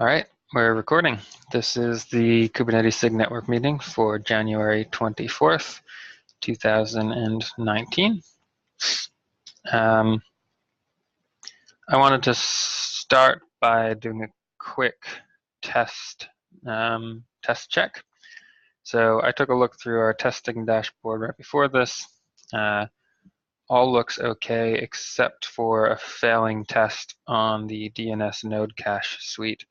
All right, we're recording. This is the Kubernetes SIG network meeting for January 24th, 2019. I wanted to start by doing a quick test check. So I took a look through our testing dashboard right before this. All looks okay except for a failing test on the DNS node cache suite.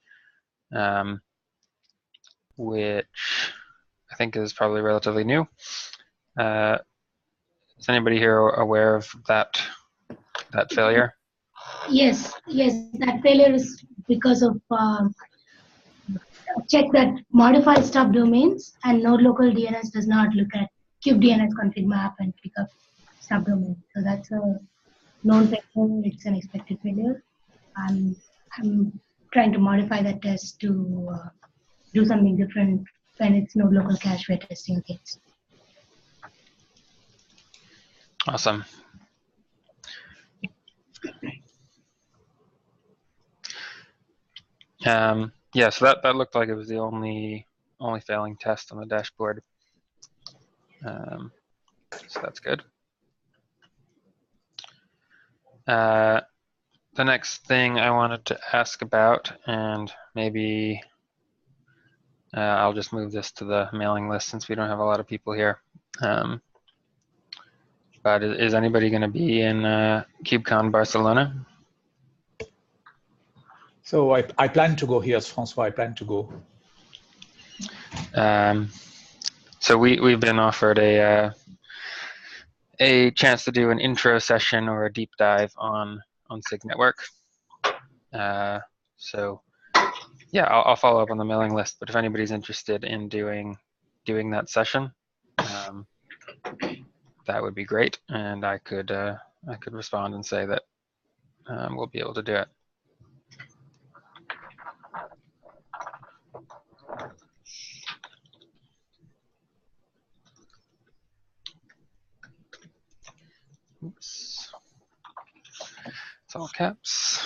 Which I think is probably relatively new. Is anybody here aware of that failure? Yes, that failure is because of check that modify stub domains, and node local DNS does not look at kubedns config map and pick up subdomain. So that's a known failure. It's an expected failure. I'm trying to modify that test to do something different when it's node local cache we're testing things. Awesome. Yeah, so that looked like it was the only failing test on the dashboard. So that's good. The next thing I wanted to ask about, and maybe I'll just move this to the mailing list since we don't have a lot of people here. But is anybody going to be in KubeCon Barcelona? So I plan to go. Here's Francois. I plan to go. So we've been offered a chance to do an intro session or a deep dive on sig-network. So yeah, I'll follow up on the mailing list. But if anybody's interested in doing that session, that would be great, and I could respond and say that we'll be able to do it. Oops. It's all caps.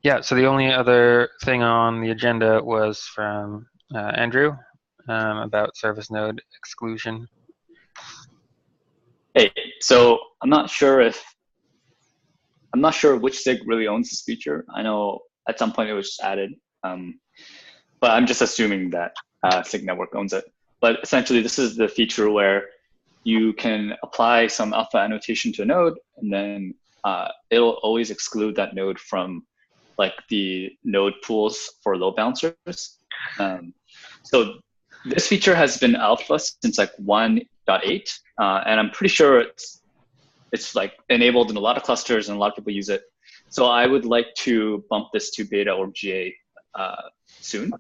Yeah, so the only other thing on the agenda was from Andrew about service node exclusion. Hey, so I'm not sure which SIG really owns this feature. I know at some point it was just added, but I'm just assuming that sig-network owns it. But essentially, this is the feature where you can apply some alpha annotation to a node, and then it'll always exclude that node from like the node pools for load balancers. So this feature has been alpha since like 1.8, and I'm pretty sure it's like enabled in a lot of clusters and a lot of people use it. So I would like to bump this to beta or GA soon,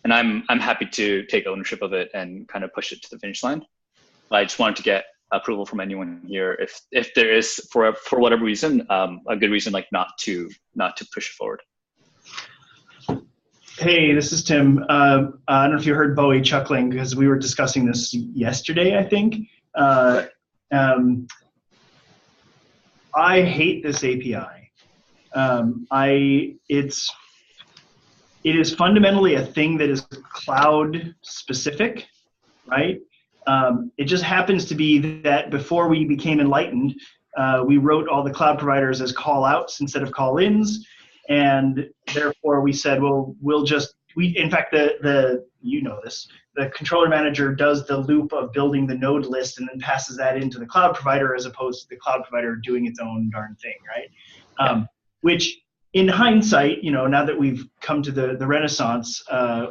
and I'm happy to take ownership of it and kind of push it to the finish line. I just wanted to get approval from anyone here if there is for whatever reason a good reason like not to push it forward. Hey, this is Tim. I don't know if you heard Bowie chuckling because we were discussing this yesterday, I think. I hate this API. It is fundamentally a thing that is cloud specific, right? It just happens to be that before we became enlightened, we wrote all the cloud providers as call outs instead of call ins. And therefore we said, well, in fact, you know this, the controller manager does the loop of building the node list and then passes that into the cloud provider as opposed to the cloud provider doing its own darn thing, right? Which in hindsight, you know, now that we've come to the Renaissance,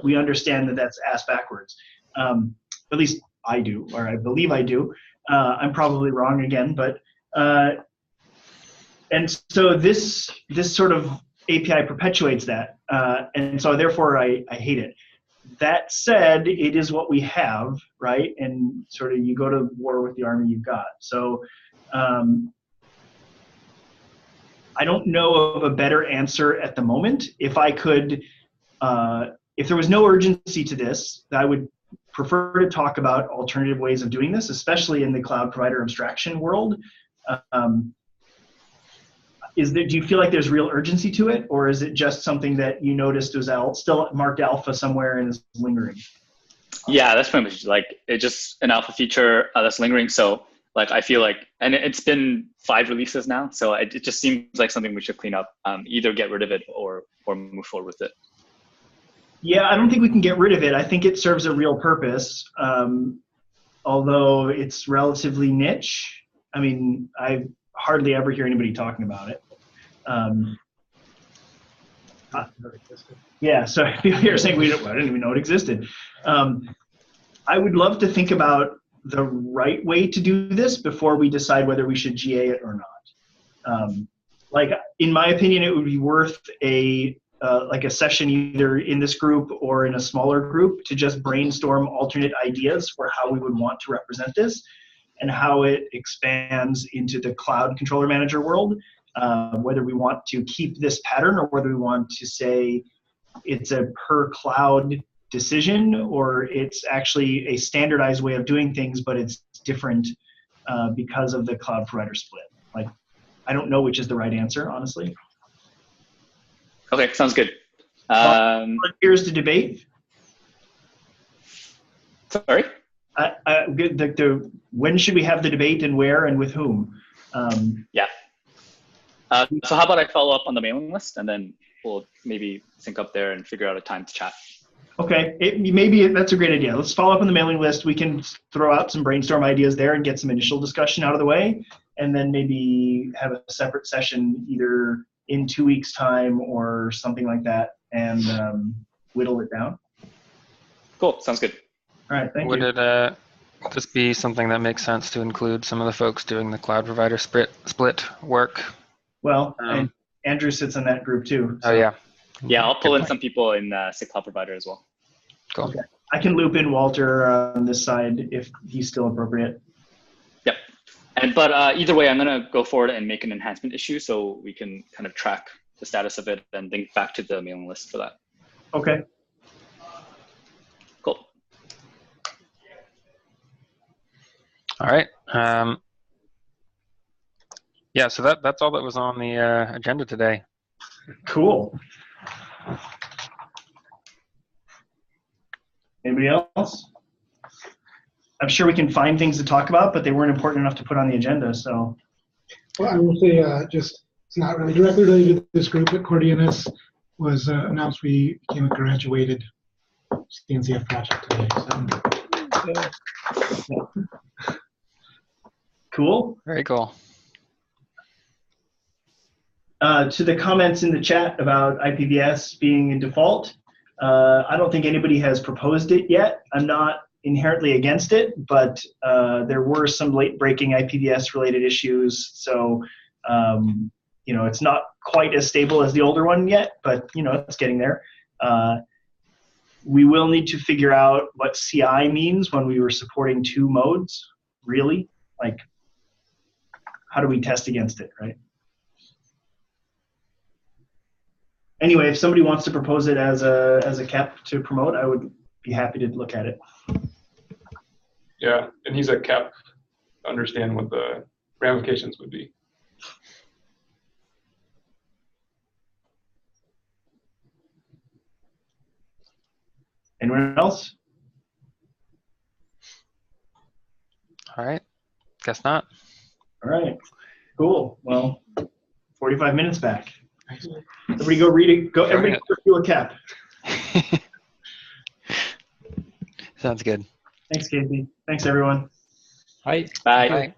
we understand that that's ass backwards. At least I do, or I believe I do. I'm probably wrong again, but and so this sort of API perpetuates that, and so therefore I hate it. That said, it is what we have, right? And sort of you go to war with the army you've got. So I don't know of a better answer at the moment. If I could, if there was no urgency to this, I would prefer to talk about alternative ways of doing this, especially in the cloud provider abstraction world. Do you feel like there's real urgency to it, or is it just something that you noticed was still marked alpha somewhere and is lingering? Yeah, that's pretty much like it's just an alpha feature that's lingering. So like I feel like, and it's been 5 releases now, so it just seems like something we should clean up, either get rid of it or move forward with it. Yeah, I don't think we can get rid of it. I think it serves a real purpose, although it's relatively niche. I mean, I hardly ever hear anybody talking about it. Yeah, so you're saying I didn't even know it existed. I would love to think about the right way to do this before we decide whether we should GA it or not. Like, in my opinion, it would be worth like a session either in this group or in a smaller group to just brainstorm alternate ideas for how we would want to represent this and how it expands into the cloud controller manager world, whether we want to keep this pattern or whether we want to say it's a per cloud decision or it's actually a standardized way of doing things, but it's different because of the cloud provider split. Like, I don't know which is the right answer, honestly. Okay, sounds good. Here's the debate. Sorry? When should we have the debate and where and with whom? Yeah. So how about I follow up on the mailing list and then we'll maybe sync up there and figure out a time to chat. Okay, maybe that's a great idea. Let's follow up on the mailing list. We can throw out some brainstorm ideas there and get some initial discussion out of the way, and then maybe have a separate session either in 2 weeks' time or something like that, and whittle it down. Cool, sounds good. All right, thank you. Would it just be something that makes sense to include some of the folks doing the cloud provider split work? Well, and Andrew sits in that group too. So. Oh yeah. Yeah, I'll pull in some people in SIG Cloud Provider as well. Cool. Okay. I can loop in Walter on this side if he's still appropriate. Yep. But either way, I'm going to go forward and make an enhancement issue so we can kind of track the status of it and link back to the mailing list for that. Okay. Cool. All right. Yeah, so that's all that was on the agenda today. Cool. Anybody else? I'm sure we can find things to talk about, but they weren't important enough to put on the agenda, so. Well, I will say it's not really directly related to this group, but CoreDNS was announced we became a graduated CNCF project today. So. Cool. Very cool. To the comments in the chat about IPVS being in default, I don't think anybody has proposed it yet. I'm not inherently against it, but there were some late-breaking IPVS-related issues, so it's not quite as stable as the older one yet, but it's getting there. We will need to figure out what CI means when we were supporting 2 modes, really. Like, how do we test against it, right? Anyway, if somebody wants to propose it as a CAP to promote, I would be happy to look at it. Yeah, and he's a CAP to understand what the ramifications would be. Anyone else? All right. Guess not. All right. Cool. Well, 45 minutes back. Everybody go read it. Everybody go do a CAP. Sounds good. Thanks, Casey. Thanks, everyone. Hi. Bye. Bye.